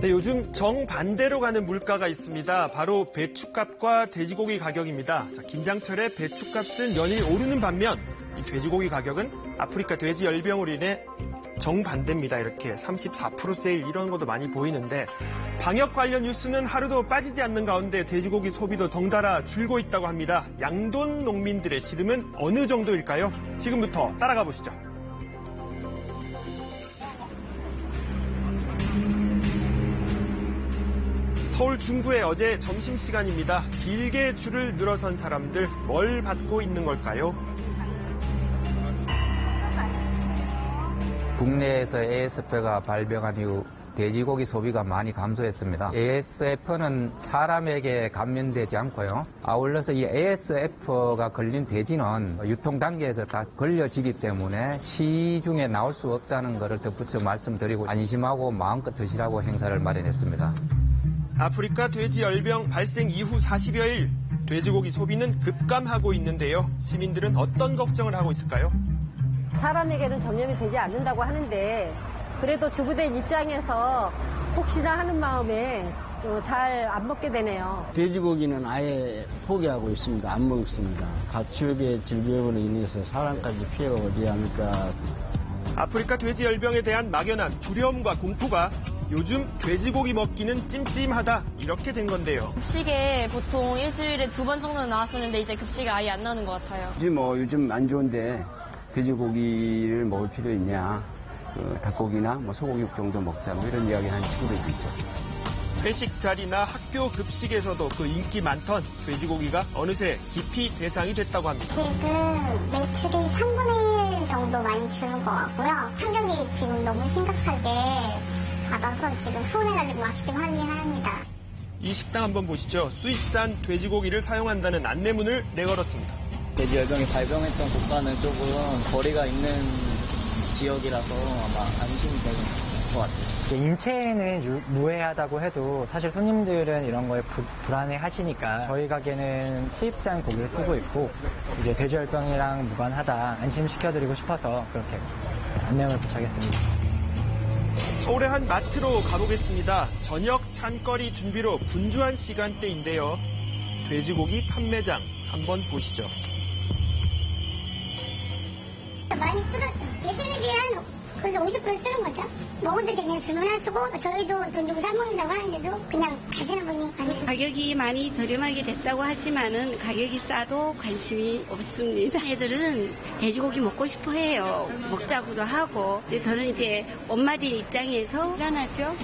네, 요즘 정반대로 가는 물가가 있습니다. 바로 배춧값과 돼지고기 가격입니다. 자, 김장철에 배춧값은 연일 오르는 반면 이 돼지고기 가격은 아프리카 돼지 열병으로 인해 정반대입니다. 이렇게 34% 세일 이런 것도 많이 보이는데 방역 관련 뉴스는 하루도 빠지지 않는 가운데 돼지고기 소비도 덩달아 줄고 있다고 합니다. 양돈 농민들의 시름은 어느 정도일까요? 지금부터 따라가 보시죠. 서울 중구의 어제 점심시간입니다. 길게 줄을 늘어선 사람들 뭘 받고 있는 걸까요? 국내에서 ASF가 발병한 이후 돼지고기 소비가 많이 감소했습니다. ASF는 사람에게 감염되지 않고요. 아울러서 이 ASF가 걸린 돼지는 유통 단계에서 다 걸려지기 때문에 시중에 나올 수 없다는 것을 덧붙여 말씀드리고 안심하고 마음껏 드시라고 행사를 마련했습니다. 아프리카 돼지 열병 발생 이후 40여일 돼지고기 소비는 급감하고 있는데요. 시민들은 어떤 걱정을 하고 있을까요? 사람에게는 전염이 되지 않는다고 하는데 그래도 주부된 입장에서 혹시나 하는 마음에 잘 안 먹게 되네요. 돼지고기는 아예 포기하고 있습니다. 안 먹습니다. 가축의 질병으로 인해서 사람까지 피해가 오지 않을까. 아프리카 돼지 열병에 대한 막연한 두려움과 공포가 요즘 돼지고기 먹기는 찜찜하다 이렇게 된 건데요. 급식에 보통 일주일에 2번 정도는 나왔었는데 이제 급식이 아예 안 나오는 것 같아요. 요즘 안 좋은데 돼지고기를 먹을 필요 있냐. 닭고기나 소고기 정도 먹자 이런 이야기 하는 친구들도 있죠. 회식 자리나 학교 급식에서도 그 인기 많던 돼지고기가 어느새 기피 대상이 됐다고 합니다. 지금 매출이 3분의 1 정도 많이 주는 것 같고요. 환경이 지금 너무 심각하게 받아서 지금 손해가지고 막심 확인합니다. 이 식당 한번 보시죠. 수입산 돼지고기를 사용한다는 안내문을 내걸었습니다. 돼지 열병이 발병했던 국가는 조금 거리가 있는 지역이라서 아마 안심이 되는 것 같아요. 인체에는 무해하다고 해도 사실 손님들은 이런 거에 불안해 하시니까 저희 가게는 수입산 고기를 쓰고 있고 이제 돼지열병이랑 무관하다 안심시켜드리고 싶어서 그렇게 안내문을 부착했습니다. 서울의 한 마트로 가보겠습니다. 저녁 찬거리 준비로 분주한 시간대인데요. 돼지고기 판매장 한번 보시죠. 많이 줄었죠. 예전에 비하면 그래서 50% 줄은 거죠. 먹어도 그냥 질문하시고 저희도 돈 주고 사 먹는다고 하는데도 그냥 가시는 분이 많이. 가격이 많이 저렴하게 됐다고 하지만은 가격이 싸도 관심이 없습니다. 애들은 돼지고기 먹고 싶어 해요. 먹자고도 하고. 근데 저는 이제 엄마들 입장에서 불안하죠.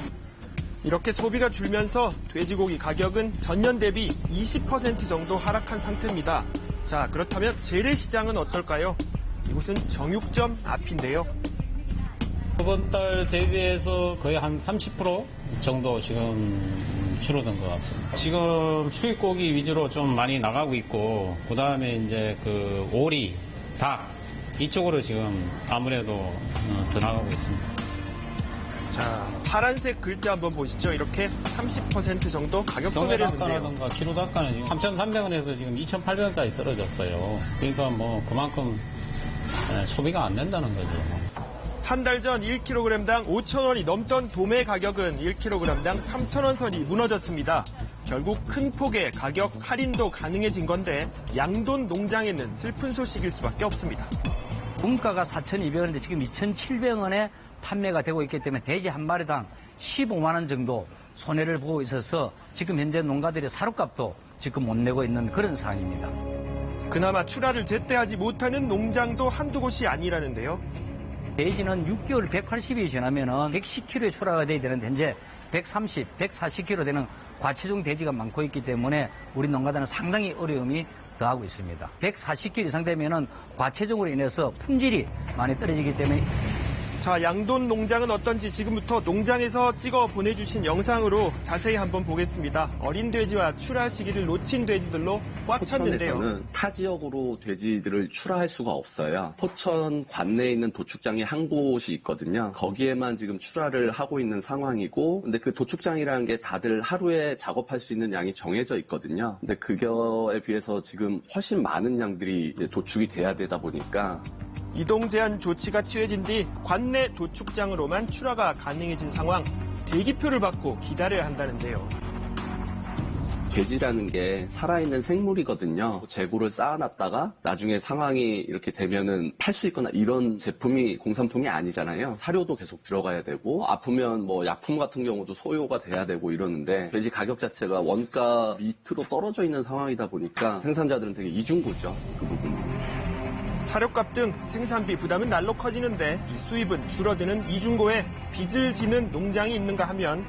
이렇게 소비가 줄면서 돼지고기 가격은 전년 대비 20% 정도 하락한 상태입니다. 자, 그렇다면 재래시장은 어떨까요? 이곳은 정육점 앞인데요. 이번 달 대비해서 거의 한 30% 정도 지금 줄어든 것 같습니다. 지금 수입고기 위주로 좀 많이 나가고 있고, 그 다음에 이제 오리, 닭, 이쪽으로 지금 아무래도 더 나가고 있습니다. 자, 파란색 글자 한번 보시죠. 이렇게 30% 정도 가격 도내렸는데요. 경매닭가라든가 키로 닭가는 지금 3,300원에서 지금 2,800원까지 떨어졌어요. 그러니까 그만큼 소비가 안 된다는 거죠. 한 달 전 1kg당 5,000원이 넘던 도매 가격은 1kg당 3,000원 선이 무너졌습니다. 결국 큰 폭의 가격 할인도 가능해진 건데 양돈 농장에는 슬픈 소식일 수밖에 없습니다. 문가가 4,200원인데 지금 2,700원에 판매가 되고 있기 때문에 돼지 한 마리당 15만 원 정도 손해를 보고 있어서 지금 현재 농가들의 사료값도 지금 못 내고 있는 그런 상황입니다. 그나마 출하를 제때 하지 못하는 농장도 한두 곳이 아니라는데요. 돼지는 6개월 180일이 지나면 110kg의 출하가 돼야 되는데 현재 130, 140kg 되는 과체중 돼지가 많고 있기 때문에 우리 농가들은 상당히 어려움이 더하고 있습니다. 140kg 이상 되면 과체중으로 인해서 품질이 많이 떨어지기 때문에 자, 양돈 농장은 어떤지 지금부터 농장에서 찍어 보내주신 영상으로 자세히 한번 보겠습니다. 어린 돼지와 출하 시기를 놓친 돼지들로 꽉 찼는데요. 포천에서는 타 지역으로 돼지들을 출하할 수가 없어요. 포천 관내에 있는 도축장이 한 곳이 있거든요. 거기에만 지금 출하를 하고 있는 상황이고, 근데 그 도축장이라는 게 다들 하루에 작업할 수 있는 양이 정해져 있거든요. 근데 그거에 비해서 지금 훨씬 많은 양들이 도축이 돼야 되다 보니까 이동 제한 조치가 취해진 뒤 관내 도축장으로만 출하가 가능해진 상황. 대기표를 받고 기다려야 한다는데요. 돼지라는 게 살아있는 생물이거든요. 재고를 쌓아놨다가 나중에 상황이 이렇게 되면은 팔 수 있거나 이런 제품이 공산품이 아니잖아요. 사료도 계속 들어가야 되고 아프면 뭐 약품 같은 경우도 소요가 돼야 되고 이러는데 돼지 가격 자체가 원가 밑으로 떨어져 있는 상황이다 보니까 생산자들은 되게 이중고죠. 그 부분이. 사료값 등 생산비 부담은 날로 커지는데 이 수입은 줄어드는 이중고에 빚을 지는 농장이 있는가 하면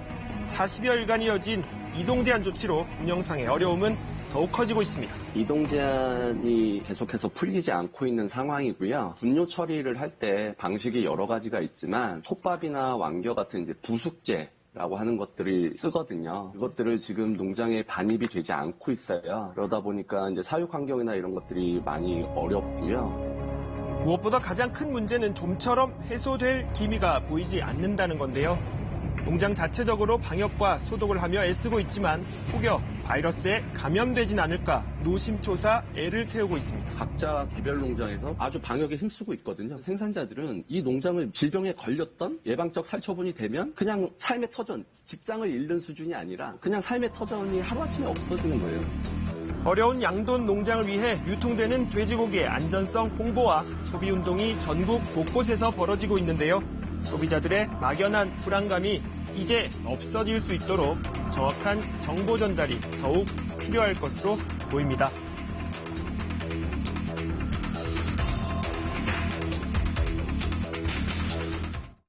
40여일간 이어진 이동제한 조치로 운영상의 어려움은 더욱 커지고 있습니다. 이동제한이 계속해서 풀리지 않고 있는 상황이고요. 분뇨 처리를 할 때 방식이 여러 가지가 있지만 톱밥이나 왕겨 같은 이제 부숙제라고 하는 것들이 쓰거든요. 그것들을 지금 농장에 반입이 되지 않고 있어요. 그러다 보니까 이제 사육 환경이나 이런 것들이 많이 어렵고요. 무엇보다 가장 큰 문제는 좀처럼 해소될 기미가 보이지 않는다는 건데요. 농장 자체적으로 방역과 소독을 하며 애쓰고 있지만 혹여 바이러스에 감염되진 않을까 노심초사 애를 태우고 있습니다. 각자 개별 농장에서 아주 방역에 힘쓰고 있거든요. 생산자들은 이 농장을 질병에 걸렸던 예방적 살처분이 되면 그냥 삶의 터전, 직장을 잃는 수준이 아니라 그냥 삶의 터전이 하루아침에 없어지는 거예요. 어려운 양돈 농장을 위해 유통되는 돼지고기의 안전성 홍보와 소비운동이 전국 곳곳에서 벌어지고 있는데요. 소비자들의 막연한 불안감이 이제 없어질 수 있도록 정확한 정보 전달이 더욱 필요할 것으로 보입니다.